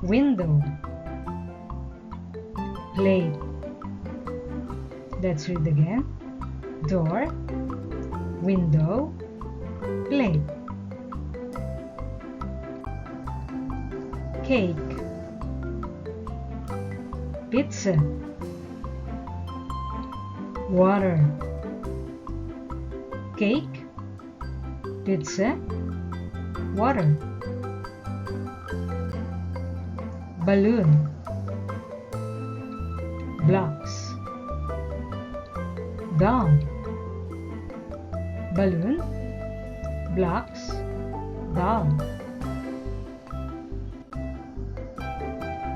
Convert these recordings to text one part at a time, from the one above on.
window, plate. Let's read again. Door, window, plate. Cake, pizza, water. Cake, pizza, water. Balloon, blocks. Doll, balloon, blocks, doll.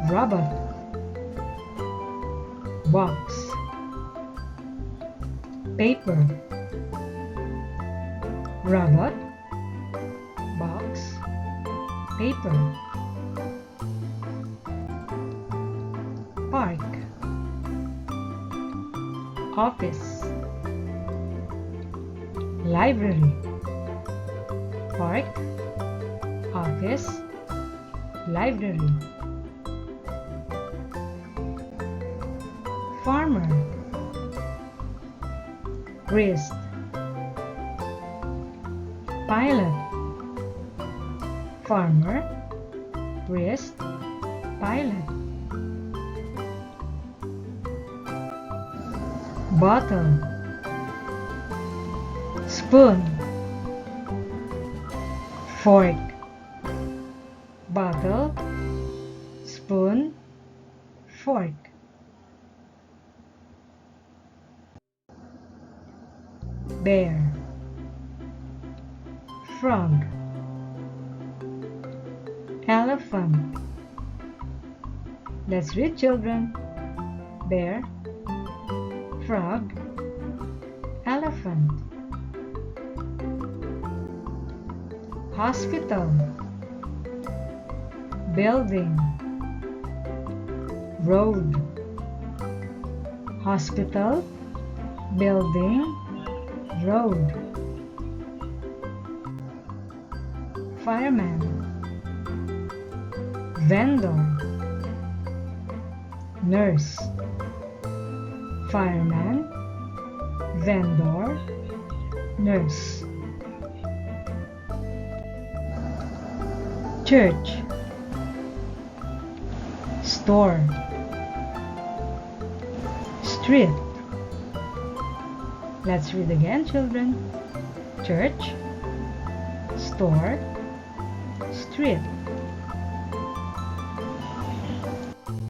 Robot, box. Paper, robot, box, paper. Park, office. Library, park, office, library. Farmer, wrist. Pilot, farmer, wrist, pilot. Bottle, spoon, fork. Bottle, spoon, fork. Bear, frog, elephant. Let's read, children. Bear, frog, elephant. Hospital, building, road. Hospital, building, road. Fireman, vendor, nurse. Fireman, vendor, nurse. Church, store, street. Let's read again, children. Church, store, street.